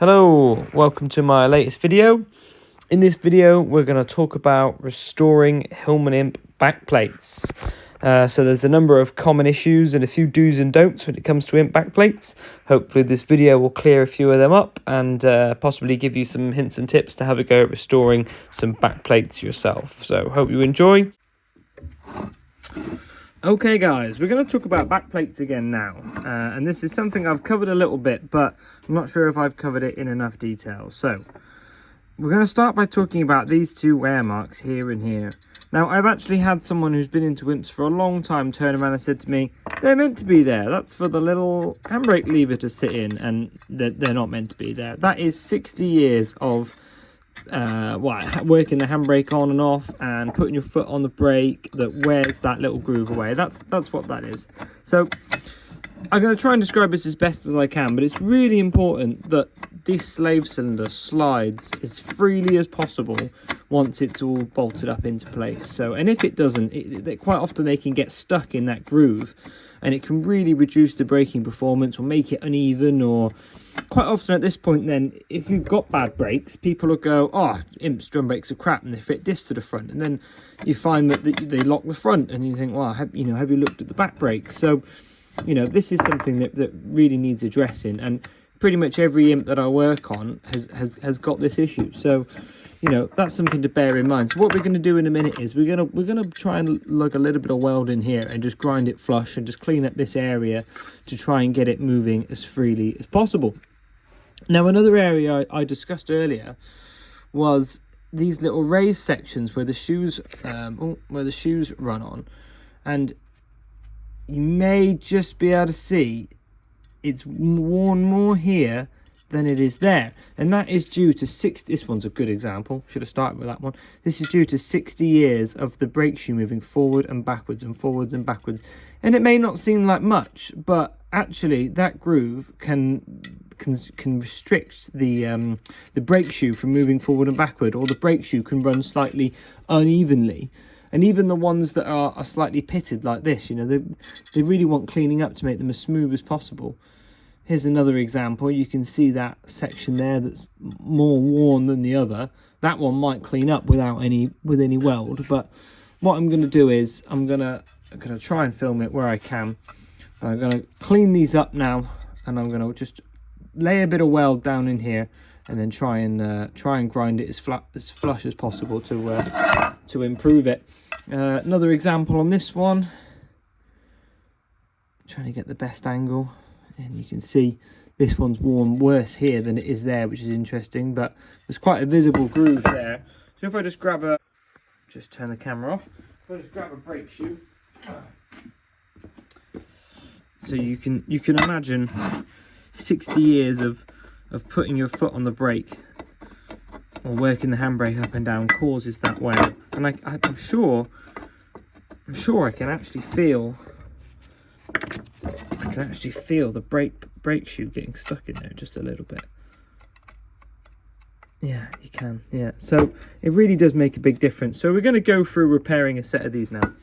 Hello, welcome to my latest video. In this video, we're going to talk about restoring Hillman Imp backplates. So there's a number of common issues and a few do's and don'ts when it comes to Imp backplates. Hopefully this video will clear a few of them up and possibly give you some hints and tips to have a go at restoring some backplates yourself. So hope you enjoy. Okay guys, we're going to talk about backplates again now, and this is something I've covered a little bit, but I'm not sure if I've covered it in enough detail. So we're going to start by talking about these two wear marks here and here. Now I've actually had someone who's been into imps for a long time turn around and said to me, they're meant to be there, that's for the little handbrake lever to sit in, and they're not meant to be there. That is 60 years of working the handbrake on and off and putting your foot on the brake that wears that little groove away. That's what that is. So I'm going to try and describe this as best as I can, but it's really important that this slave cylinder slides as freely as possible once it's all bolted up into place. So, and if it doesn't, quite often they can get stuck in that groove, and it can really reduce the braking performance or make it uneven. Or quite often at this point then, if you've got bad brakes, people will go, oh, Imp's drum brakes are crap and they fit this to the front, and then you find that they lock the front and you think, well, have you looked at the back brake? So this is something that really needs addressing, and pretty much every Imp that I work on has got this issue. So that's something to bear in mind. So what we're going to do in a minute is we're gonna try and lug a little bit of weld in here and just grind it flush and just clean up this area to try and get it moving as freely as possible. Now another area I discussed earlier was these little raised sections where the shoes run on, and you may just be able to see it's worn more here than it is there, and that is due to this one's a good example, should have started with that one. This is due to 60 years of the brake shoe moving forward and backwards and forwards and backwards, and it may not seem like much, but actually that groove can restrict the brake shoe from moving forward and backward, or the brake shoe can run slightly unevenly. And even the ones that are slightly pitted like this, they really want cleaning up to make them as smooth as possible. Here's another example. You can see that section there that's more worn than the other. That one might clean up with any weld, but what I'm going to do is I'm gonna try and film it where I can. I'm going to clean these up now, and I'm going to just lay a bit of weld down in here, and then try and grind it as flush as possible to improve it. Another example on this one, trying to get the best angle, and you can see this one's worn worse here than it is there, which is interesting, but there's quite a visible groove there. So if I just just turn the camera off, if I just grab a brake shoe, so you can imagine 60 years of putting your foot on the brake or working the handbrake up and down causes that wear. And I'm sure I can actually feel the brake shoe getting stuck in there just a little bit. Yeah, you can. Yeah, so it really does make a big difference. So we're going to go through repairing a set of these now.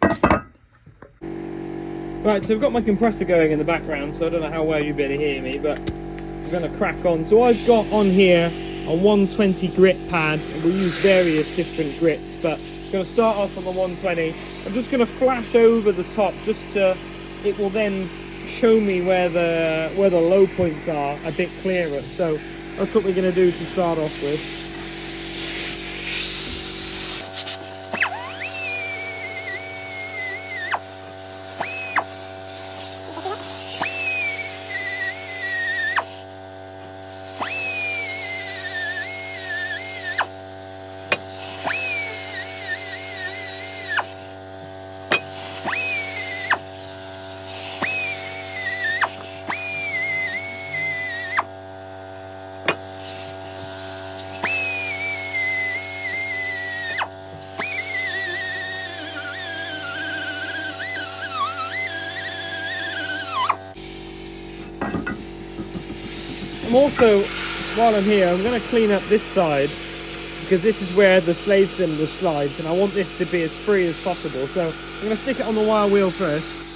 Right, so I've got my compressor going in the background, so I don't know how well you'll be able to hear me, but I'm going to crack on. So I've got on here a 120 grit pad, and we'll use various different grits, but I'm going to start off on the 120. I'm just going to flash over the top, it will then show me where the low points are a bit clearer. So that's what we're going to do to start off with. I'm also, while I'm here, I'm going to clean up this side, because this is where the slave cylinder slides, and I want this to be as free as possible. So I'm going to stick it on the wire wheel first.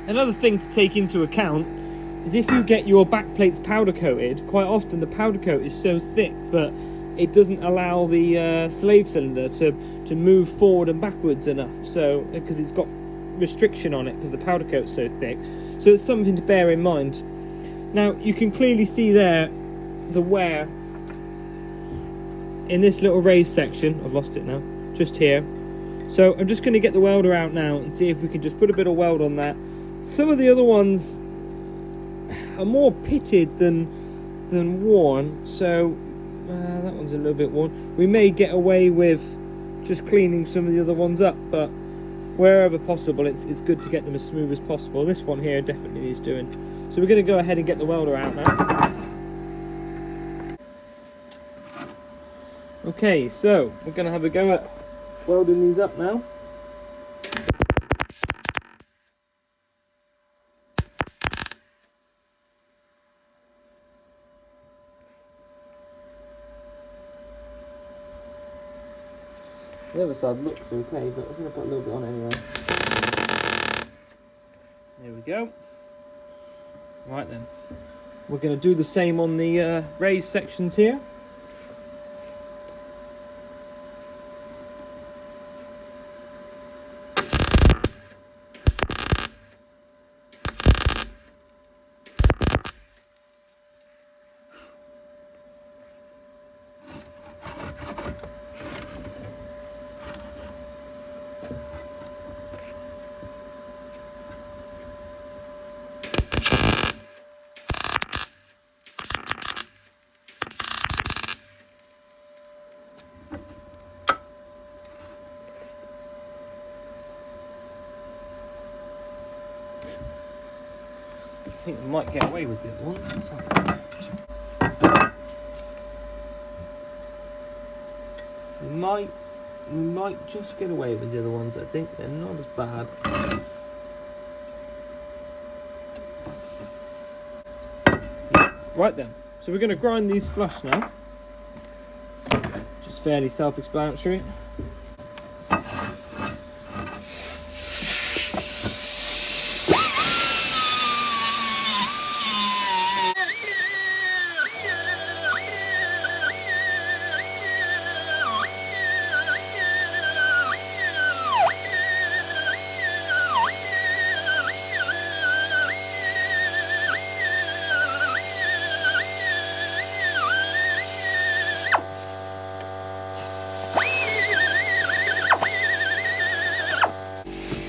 Another thing to take into account is if you get your back plates powder coated, quite often the powder coat is so thick that it doesn't allow the slave cylinder to move forward and backwards enough, so because it's got restriction on it because the powder coat's so thick. So it's something to bear in mind. Now you can clearly see there the wear in this little raised section. I've lost it now, just here. So I'm just going to get the welder out now and see if we can just put a bit of weld on that. Some of the other ones are more pitted than worn, so that one's a little bit worn. We may get away with just cleaning some of the other ones up, but wherever possible it's good to get them as smooth as possible. This one here definitely needs doing. So we're going to go ahead and get the welder out now. Okay, so we're going to have a go at welding these up now. The other side looks okay, but I'm going to put a little bit on anyway. There we go. Right then. We're going to do the same on the raised sections here. I think we might get away with the other ones. We might just get away with the other ones. I think they're not as bad. Right then, so we're going to grind these flush now. Just fairly self-explanatory.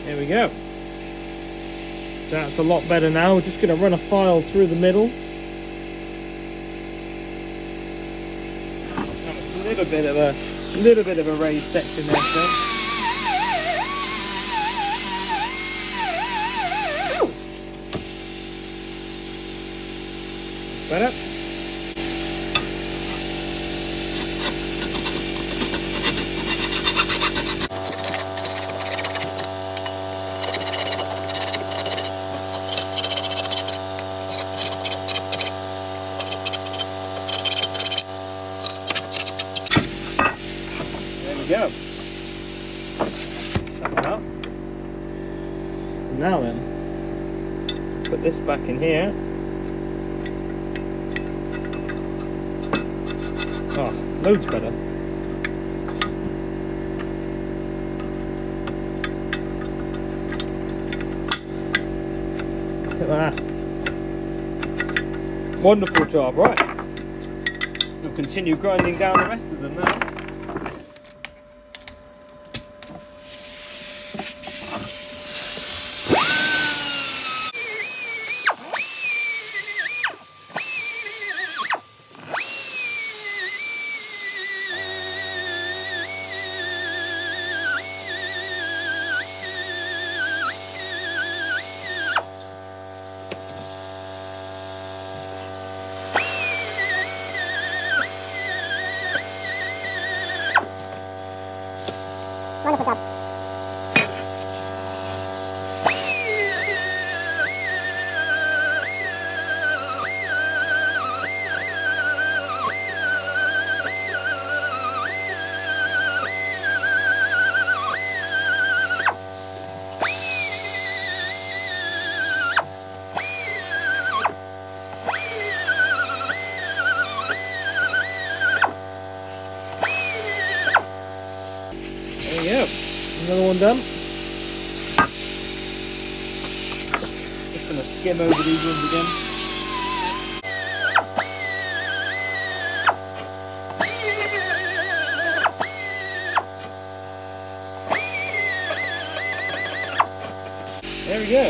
There we go. So that's a lot better now. We're just going to run a file through the middle. A little bit of a raised section there, so. Better. Go. Shut that up. Now then, put this back in here. Oh, loads better. Look at that. Wonderful job, right. We'll continue grinding down the rest of them now. Wonderful job. There you go. Another one done. Just going to skim over these ones again. There we go.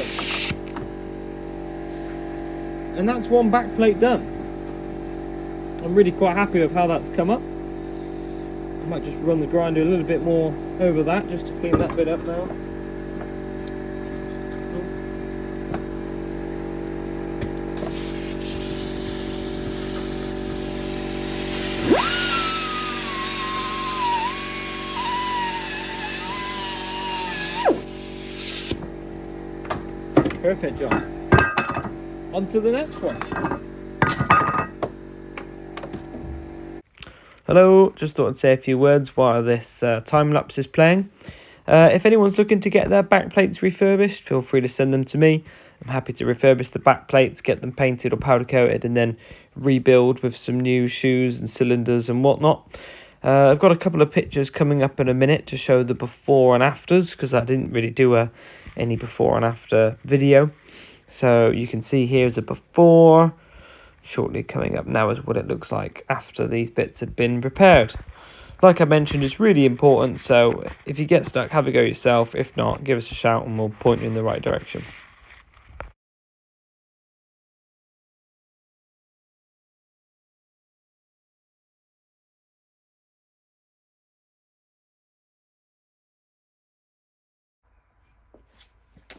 And that's one back plate done. I'm really quite happy with how that's come up. I might just run the grinder a little bit more over that just to clean that bit up now. Perfect job. On to the next one. Hello, just thought I'd say a few words while this time lapse is playing. If anyone's looking to get their back plates refurbished, feel free to send them to me. I'm happy to refurbish the back plates, get them painted or powder coated, and then rebuild with some new shoes and cylinders and whatnot. I've got a couple of pictures coming up in a minute to show the before and afters, because I didn't really do any before and after video. So you can see here's a before. Shortly coming up now is what it looks like after these bits have been repaired. Like I mentioned, it's really important, so if you get stuck, have a go yourself. If not, give us a shout and we'll point you in the right direction.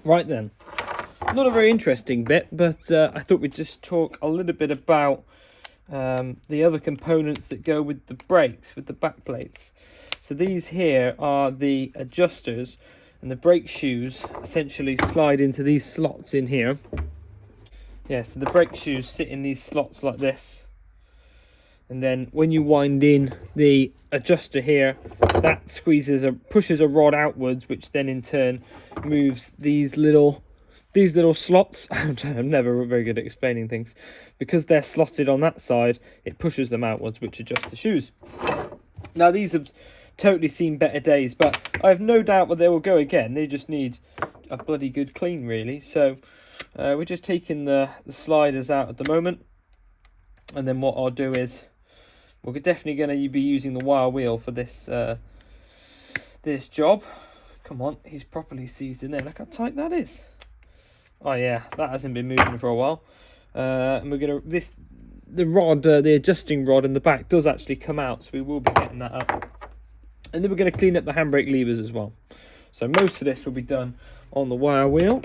Right then, not a very interesting bit, but I thought we'd just talk a little bit about the other components that go with the brakes, with the back plates. So these here are the adjusters, and the brake shoes essentially slide into these slots in here. Yeah, so the brake shoes sit in these slots like this. And then when you wind in the adjuster here, that pushes a rod outwards, which then in turn moves these little slots. I'm never very good at explaining things. Because they're slotted on that side, it pushes them outwards, which adjusts the shoes. Now these have totally seen better days, but I have no doubt that they will go again. They just need a bloody good clean, really. So we're just taking the sliders out at the moment. And then what I'll do is, we're definitely going to be using the wire wheel for this this job. Come on, he's properly seized in there. Look how tight that is. Oh yeah, that hasn't been moving for a while. And we're gonna the adjusting rod in the back does actually come out, so we will be getting that up. And then we're going to clean up the handbrake levers as well. So most of this will be done on the wire wheel.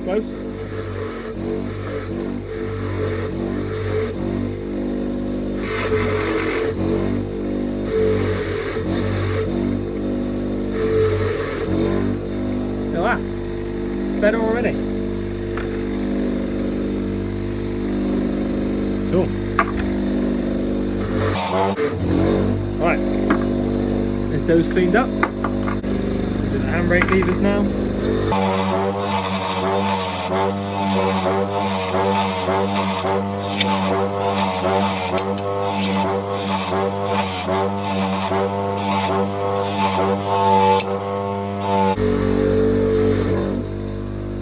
Close. Feel that? Better already. Cool. Right. There's those cleaned up. Do the handbrake levers now.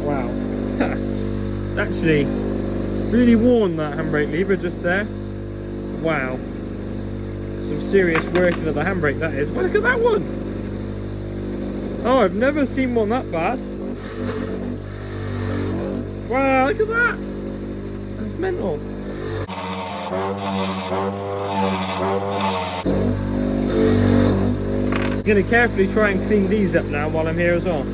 Wow. It's actually really worn, that handbrake lever just there. Wow. Some serious working of the handbrake, that is. Well, look at that one! Oh, I've never seen one that bad. Wow, look at that! That's mental. I'm going to carefully try and clean these up now while I'm here as well.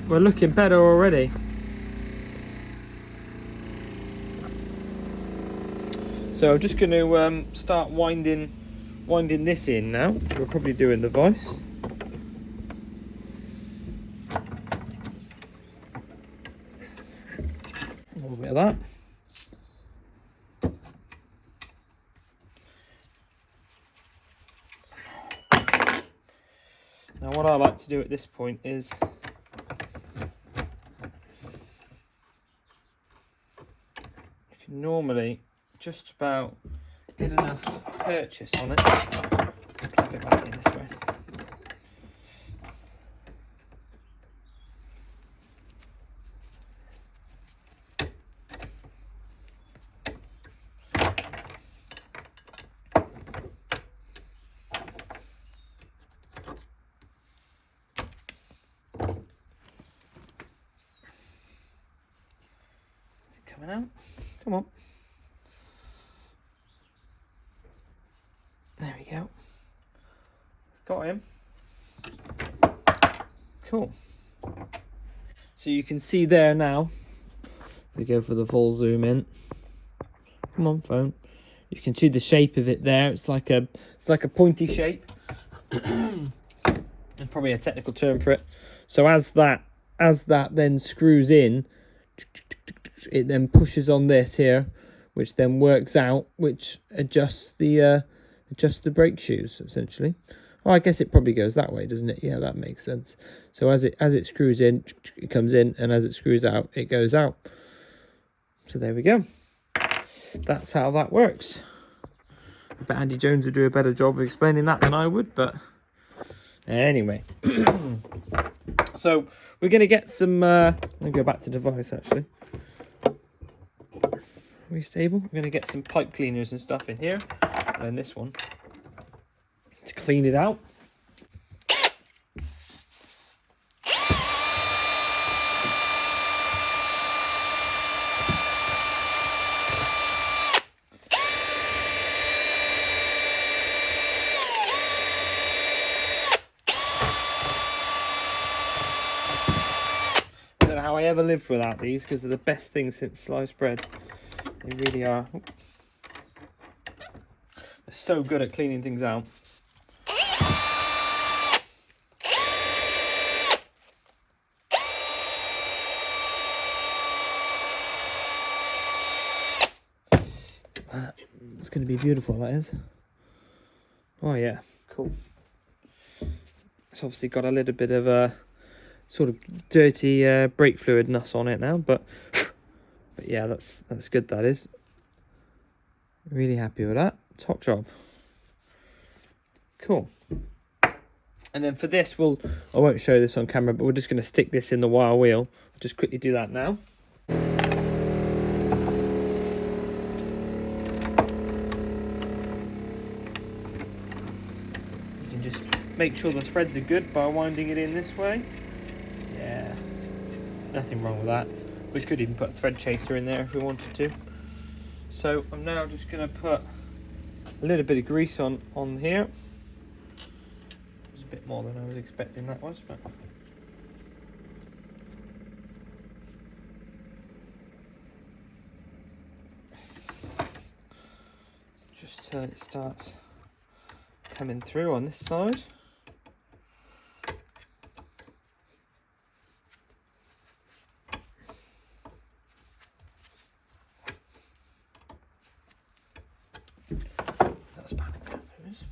We're looking better already. So I'm just going to start winding this in now. We're probably doing the vice. A little bit of that. Now what I like to do at this point is you can normally just about get enough purchase on it. Clap it back in this way. Is it coming out? Come on. There we go. It's got him. Cool. So you can see there now. We go for the full zoom in. Come on, phone. You can see the shape of it there. It's like a pointy shape. There's probably a technical term for it. So as that then screws in, it then pushes on this here, which then works out, which adjusts the brake shoes essentially. Well, I guess it probably goes that way, doesn't it? Yeah, that makes sense. So as it screws in, it comes in, and as it screws out, it goes out. So there we go. That's how that works. I bet Andy Jones would do a better job of explaining that than I would, but anyway. So we're going to get some, I'll go back to the device actually. Are we stable? We're going to get some pipe cleaners and stuff in here, and this one, to clean it out. I don't know how I ever lived without these, because they're the best thing since sliced bread. They really are. They're so good at cleaning things out. It's going to be beautiful, that is. Oh yeah, cool. It's obviously got a little bit of a sort of dirty brake fluid nuss on it now, but yeah, that's good. That is. Really happy with that. Top job. Cool. And then for this, I won't show this on camera, but we're just going to stick this in the wire wheel. I'll just quickly do that now. Make sure the threads are good by winding it in this way. Yeah, nothing wrong with that. We could even put a thread chaser in there if we wanted to. So I'm now just going to put a little bit of grease on here. It was a bit more than I was expecting that was, but just till it starts coming through on this side. That's back. There it is.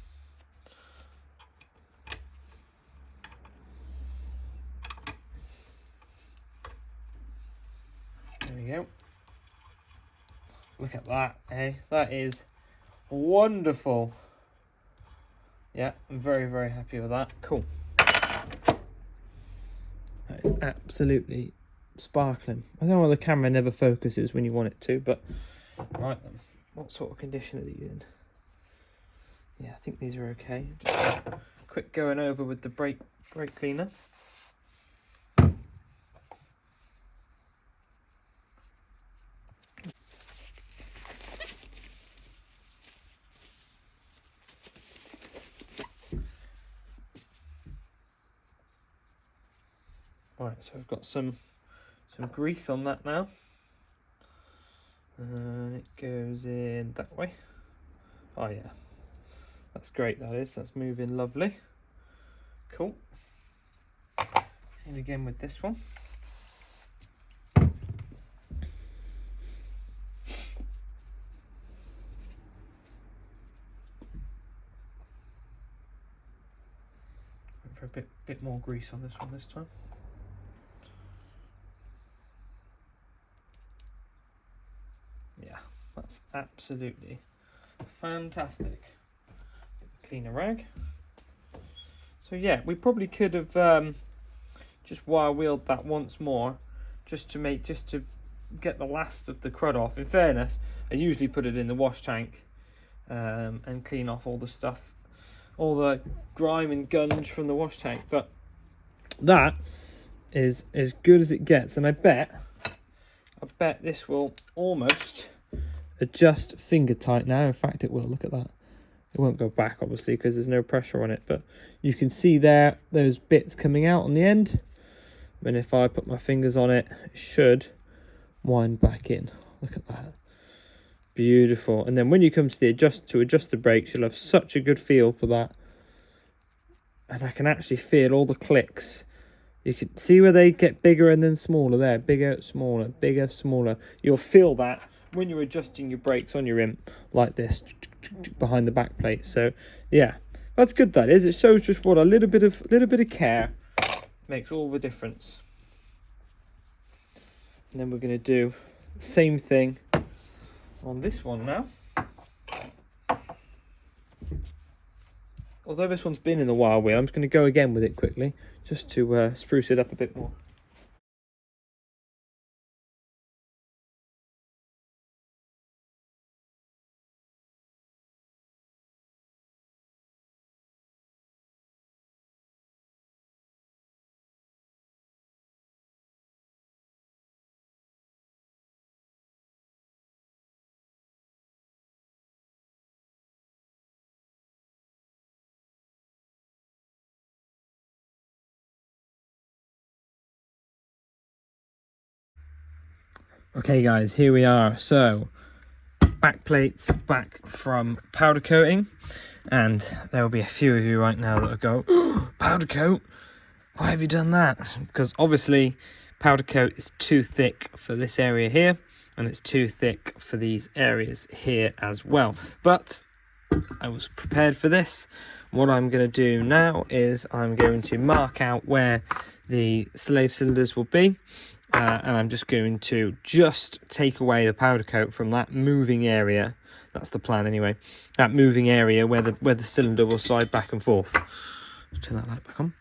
There we go. Look at that, eh? That is wonderful. Yeah, I'm very, very happy with that. Cool. That is absolutely sparkling. I don't know why the camera never focuses when you want it to, but right then. What sort of condition are these in? Yeah, I think these are okay. Just quick going over with the brake cleaner. Right, so I've got some grease on that now. And it goes in that way. Oh yeah, that's great, that is. That's moving lovely. Cool. And again with this one. For a bit more grease on this one this time. Yeah, that's absolutely fantastic. Clean a rag. So yeah, we probably could have just wire wheeled that once more, just to get the last of the crud off. In fairness, I usually put it in the wash tank and clean off all the stuff, all the grime and gunge from the wash tank. But that is as good as it gets, and I bet this will almost adjust finger tight now. In fact, it will. Look at that. It won't go back, obviously, because there's no pressure on it, but you can see there those bits coming out on the end. And if I put my fingers on it, it should wind back in. Look at that. Beautiful. And then when you come to adjust the brakes, you'll have such a good feel for that. And I can actually feel all the clicks. You can see where they get bigger and then smaller there. Bigger, smaller, bigger, smaller. You'll feel that when you're adjusting your brakes on your Imp like this behind the back plate. So yeah, that's good, that is. It shows just what a little bit of care makes all the difference. And then we're going to do the same thing on this one now. Although this one's been in the wire wheel, I'm just going to go again with it quickly, just to spruce it up a bit more. Okay guys, here we are. So back plates back from powder coating, and there will be a few of you right now that will go, oh, powder coat, why have you done that? Because obviously powder coat is too thick for this area here, and it's too thick for these areas here as well. But I was prepared for this. What I'm going to do now is I'm going to mark out where the slave cylinders will be. And I'm just going to take away the powder coat from that moving area. That's the plan anyway. That moving area where the cylinder will slide back and forth. Turn that light back on.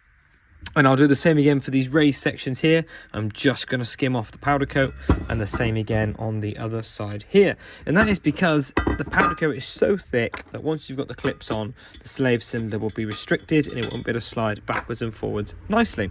And I'll do the same again for these raised sections here. I'm just going to skim off the powder coat, and the same again on the other side here. And that is because the powder coat is so thick that once you've got the clips on, the slave cylinder will be restricted and it won't be able to slide backwards and forwards nicely.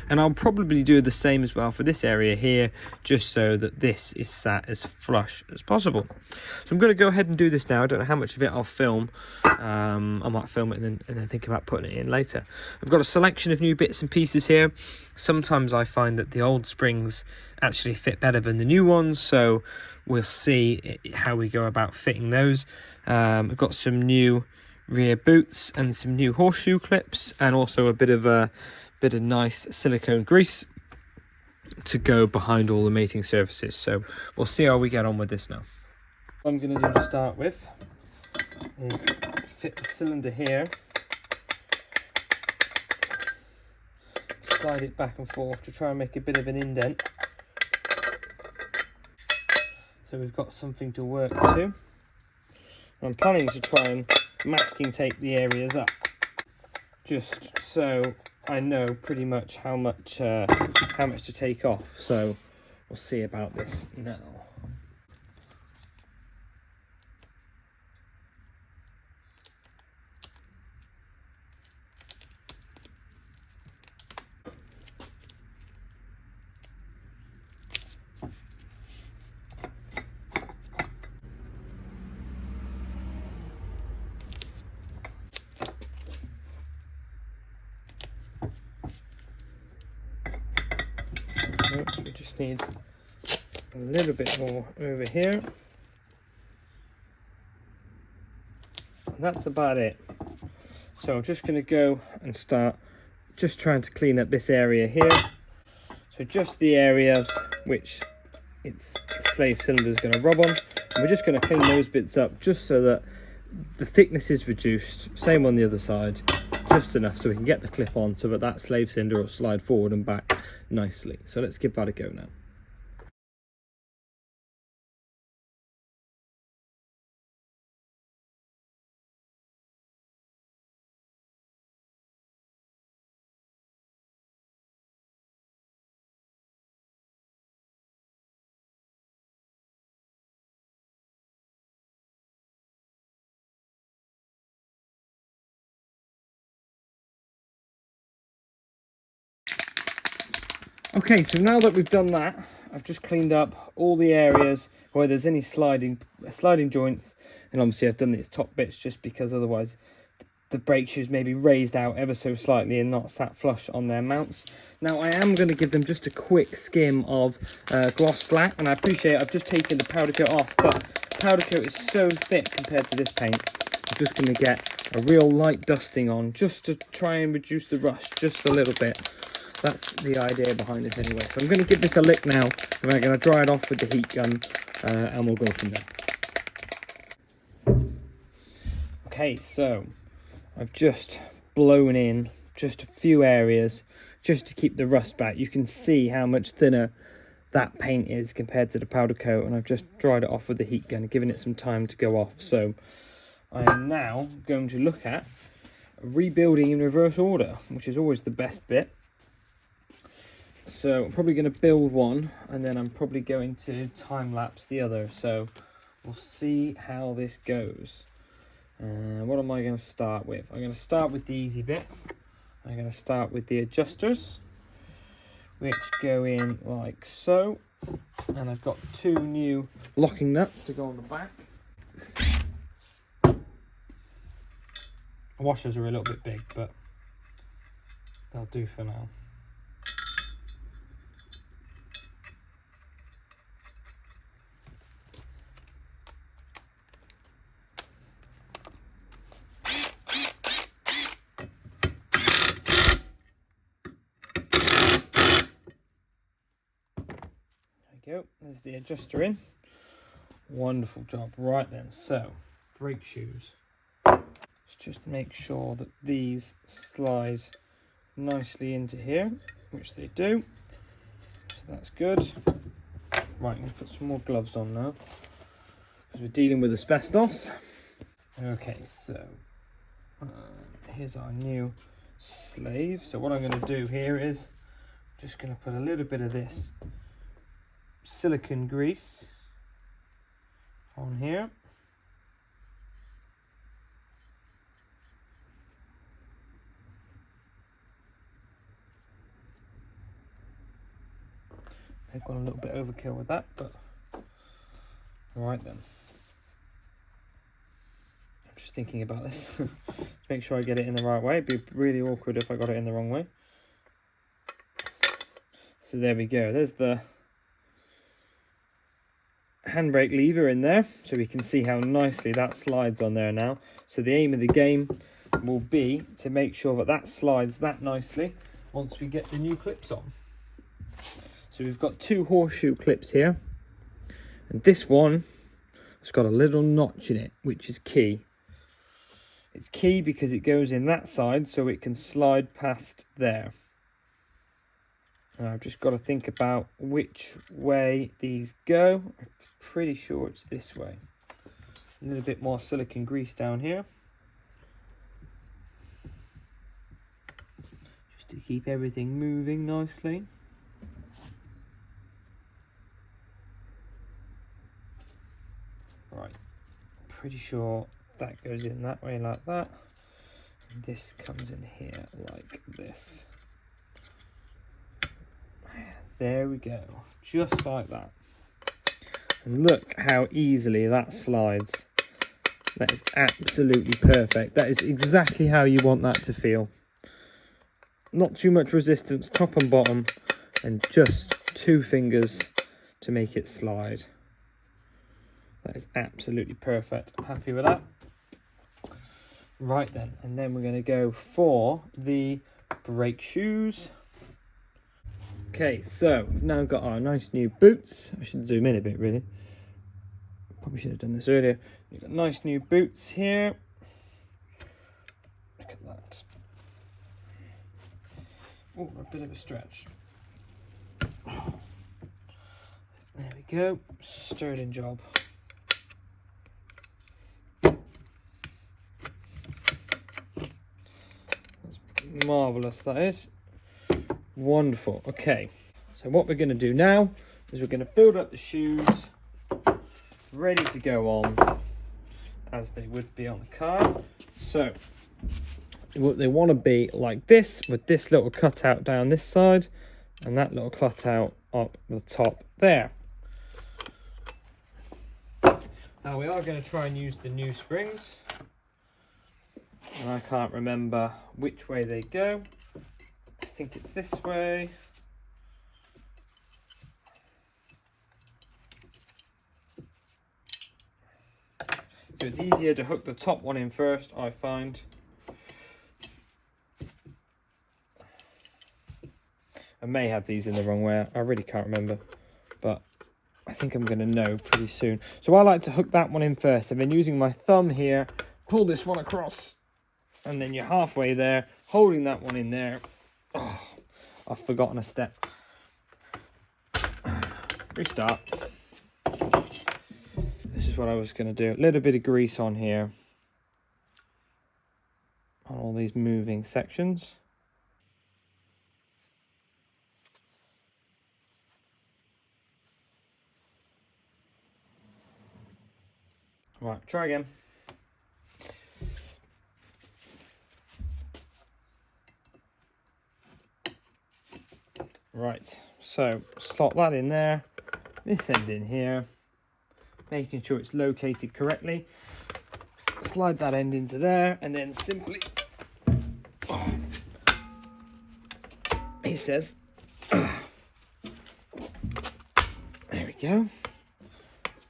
And I'll probably do the same as well for this area here, just so that this is sat as flush as possible. So I'm going to go ahead and do this now. I don't know how much of it I'll film. I might film it and then think about putting it in later. I've got a selection of new bits and pieces here. Sometimes I find that the old springs actually fit better than the new ones, so we'll see how we go about fitting those. I've got some new rear boots and some new horseshoe clips, and also a bit of nice silicone grease to go behind all the mating surfaces. So we'll see how we get on with this now. What I'm going to do to start with is fit the cylinder here, slide it back and forth to try and make a bit of an indent. So we've got something to work to. I'm planning to try and masking tape the areas up, just so I know pretty much how much to take off. So we'll see about this now. We just need a little bit more over here. And that's about it. So I'm just going to go and start just trying to clean up this area here. So just the areas which its slave cylinder is going to rub on. And we're just going to clean those bits up just so that the thickness is reduced. Same on the other side, just enough so we can get the clip on so that that slave cylinder will slide forward and back nicely. So let's give that a go now. Okay, so now that we've done that, I've just cleaned up all the areas where there's any sliding joints, and obviously I've done these top bits just because otherwise the brake shoes may be raised out ever so slightly and not sat flush on their mounts. Now I am going to give them just a quick skim of gloss black, and I appreciate I've just taken the powder coat off, but powder coat is so thick compared to this paint. I'm just going to get a real light dusting on just to try and reduce the rust just a little bit. That's the idea behind this anyway. So I'm going to give this a lick now, and we're going to dry it off with the heat gun, and we'll go from there. Okay, so I've just blown in just a few areas just to keep the rust back. You can see how much thinner that paint is compared to the powder coat, and I've just dried it off with the heat gun, giving it some time to go off. So I am now going to look at rebuilding in reverse order, which is always the best bit. So I'm probably going to build one, and then I'm probably going to time-lapse the other. So we'll see how this goes. What am I going to start with? I'm going to start with the easy bits. I'm going to start with the adjusters, which go in like so. And I've got 2 new locking nuts to go on the back. Washers are a little bit big, but they'll do for now. Go. There's the adjuster in. Wonderful job. Right then, so brake shoes. Let's just make sure that these slide nicely into here, which they do. So that's good. Right, I'm going to put some more gloves on now because we're dealing with asbestos. Okay, so here's our new slave. So what I'm going to do here is just going to put a little bit of this silicone grease on here. I've gone a little bit overkill with that, but alright then. I'm just thinking about this to make sure I get it in the right way. It'd be really awkward if I got it in the wrong way. So there we go. There's the handbrake lever in there, so we can see how nicely that slides on there now. So the aim of the game will be to make sure that that slides that nicely once we get the new clips on. So we've got 2 horseshoe clips here, and this one has got a little notch in it, which is key. It's key because it goes in that side so it can slide past there. And I've just got to think about which way these go. I'm pretty sure it's this way. A little bit more silicone grease down here, just to keep everything moving nicely. Right, pretty sure that goes in that way like that, and this comes in here like this. There we go, just like that. And look how easily that slides. That is absolutely perfect. That is exactly how you want that to feel. Not too much resistance, top and bottom, and just 2 fingers to make it slide. That is absolutely perfect. I'm happy with that. Right then, and then we're going to go for the brake shoes. Okay, so we've now got our nice new boots. I should zoom in a bit, really. Probably should have done this earlier. We've got nice new boots here. Look at that. Oh, a bit of a stretch. There we go. Sterling job. That's marvellous, that is. Wonderful. Okay, so what we're going to do now is we're going to build up the shoes ready to go on as they would be on the car. So they want to be like this, with this little cutout down this side and that little cutout up the top there. Now we are going to try and use the new springs, and I can't remember which way they go. I think it's this way. So it's easier to hook the top one in first, I find. I may have these in the wrong way. I really can't remember, but I think I'm going to know pretty soon. So I like to hook that one in first. I've been using my thumb here, pull this one across, and then you're halfway there, holding that one in there. Oh, I've forgotten a step. Restart. This is what I was going to do. A little bit of grease on here, on all these moving sections. Right, try again. Right, so slot that in there, this end in here, making sure it's located correctly. Slide that end into there, and then simply, he says, there we go,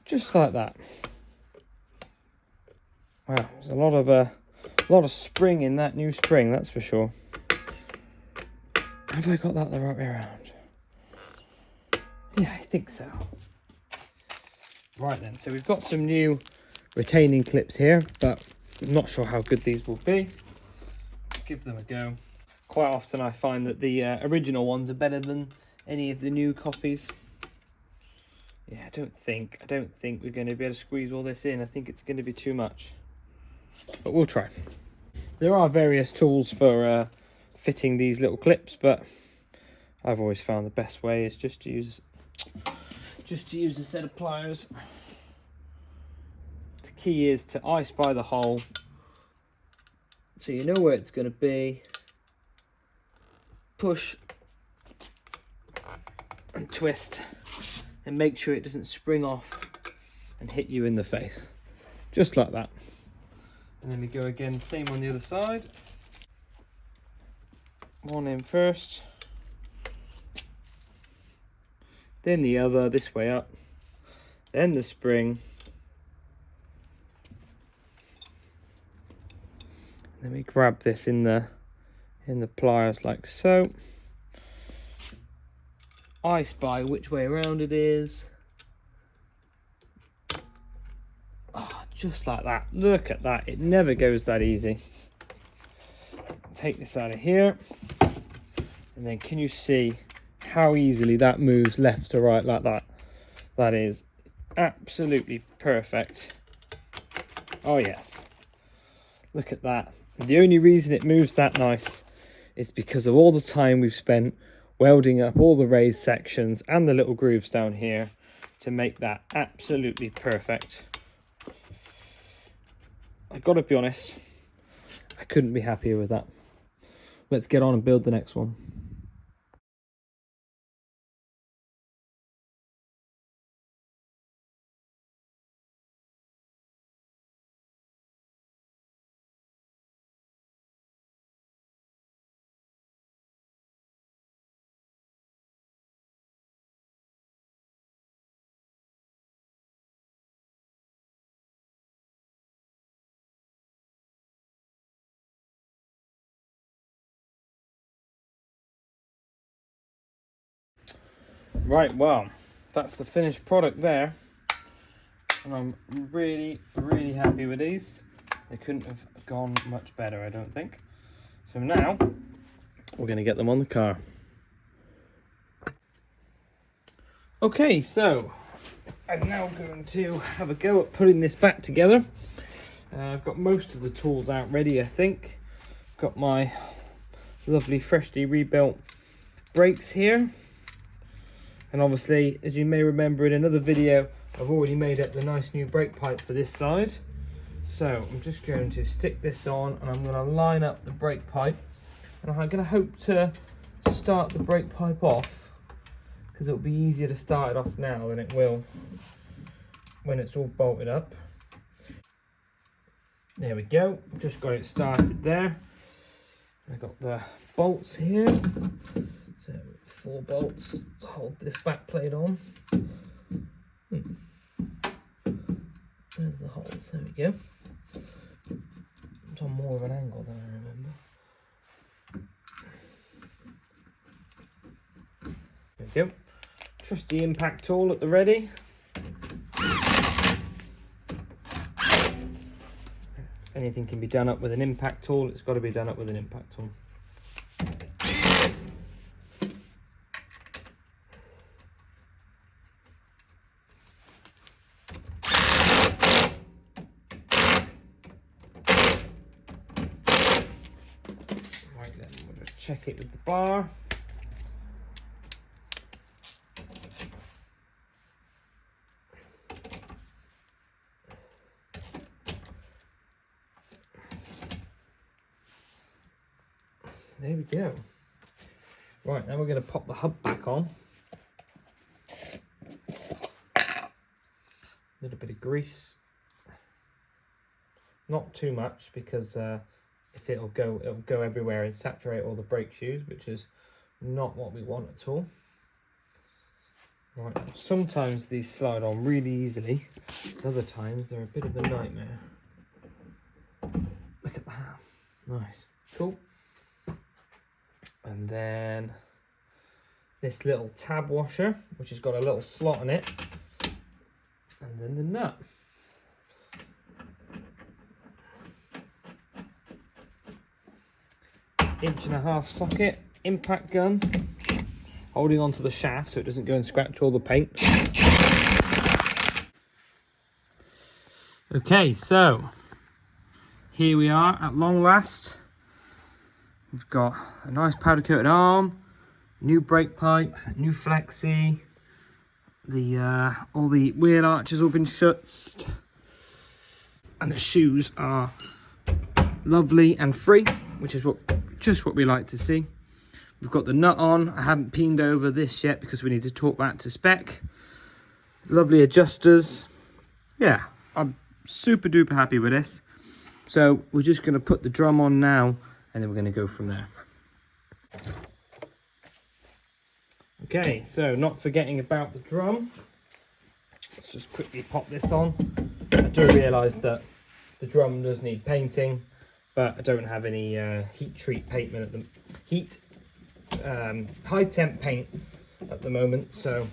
just like that. Wow, there's a lot of spring in that new spring, that's for sure. Have I got that the right way around? Yeah, I think so. Right then, so we've got some new retaining clips here, but I'm not sure how good these will be. Give them a go. Quite often I find that the original ones are better than any of the new copies. Yeah, I don't think we're going to be able to squeeze all this in. I think it's going to be too much, but we'll try. There are various tools for fitting these little clips, but I've always found the best way is just to use a set of pliers. The key is to I spy the hole, so you know where it's going to be. Push and twist, and make sure it doesn't spring off and hit you in the face, just like that. And then we go again, same on the other side. One in first, then the other, this way up, then the spring, then we grab this in the pliers like so. I spy which way around it is. Oh, just like that. Look at that, it never goes that easy. Take this out of here, and then can you see how easily that moves left to right like that. That is absolutely perfect. Oh yes, look at that. The only reason it moves that nice is because of all the time we've spent welding up all the raised sections and the little grooves down here to make that absolutely perfect. I gotta be honest, I couldn't be happier with that. Let's get on and build the next one. Right, well, that's the finished product there. And I'm really, really happy with these. They couldn't have gone much better, I don't think. So now, we're going to get them on the car. Okay, so I'm now going to have a go at putting this back together. I've got most of the tools out ready, I think. Got my lovely freshly rebuilt brakes here. And obviously, as you may remember in another video, I've already made up the nice new brake pipe for this side. So I'm just going to stick this on and I'm going to line up the brake pipe. And I'm going to hope to start the brake pipe off, because it'll be easier to start it off now than it will when it's all bolted up. There we go, just got it started there. I've got the bolts here. So 4 bolts to hold this back plate on. There's the holes, there we go. It's on more of an angle than I remember. There we go. Trusty impact tool at the ready. Anything can be done up with an impact tool, it's got to be done up with an impact tool. Right then, we'll just check it with the bar. There we go. Right, now we're going to pop the hub back on. A little bit of grease. Not too much, because if it'll go everywhere and saturate all the brake shoes, which is not what we want at all. Right, sometimes these slide on really easily, other times they're a bit of a nightmare. Look at that. Nice. Cool. And then this little tab washer, which has got a little slot in it, and then the nut. Inch-and-a-half socket, impact gun, holding onto the shaft so it doesn't go and scratch all the paint. Okay, so here we are at long last. We've got a nice powder coated arm, new brake pipe, new flexi, all the wheel arches all been shutzed, and the shoes are lovely and free, which is just what we like to see. We've got the nut on. I haven't peened over this yet because we need to torque that to spec. Lovely adjusters. Yeah, I'm super duper happy with this. So we're just going to put the drum on now, and then we're going to go from there. Okay, so not forgetting about the drum. Let's just quickly pop this on. I do realise that the drum does need painting, but I don't have any heat treat paintment at the high temp paint at the moment, so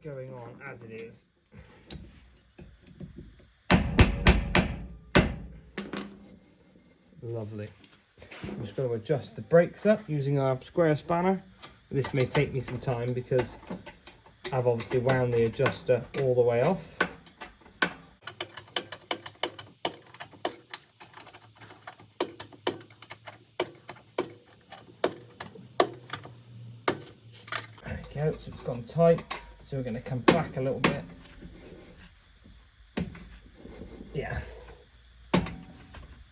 going on as it is. Lovely. I'm just going to adjust the brakes up using our square spanner. This may take me some time because I've obviously wound the adjuster all the way off. There we go, so it's gone tight. So we're going to come back a little bit. Yeah.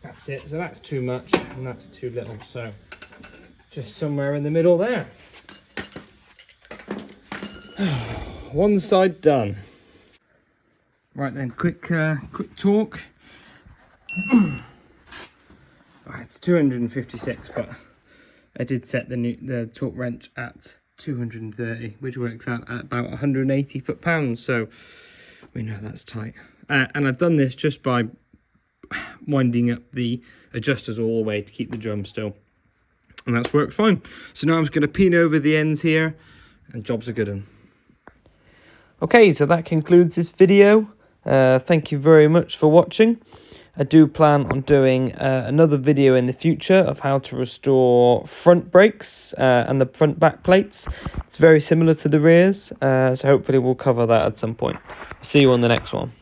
That's it. So that's too much and that's too little. So just somewhere in the middle there. One side done. Right then, quick torque. Right, it's 256, but I did set the torque wrench at 230, which works out at about 180 foot-pounds. So we know that's tight. And I've done this just by winding up the adjusters all the way to keep the drum still, and that's worked fine. So now I'm just going to pin over the ends here, and job's a good one. Okay, so that concludes this video. Thank you very much for watching. I do plan on doing another video in the future of how to restore front brakes and the front back plates. It's very similar to the rears, so hopefully we'll cover that at some point. See you on the next one.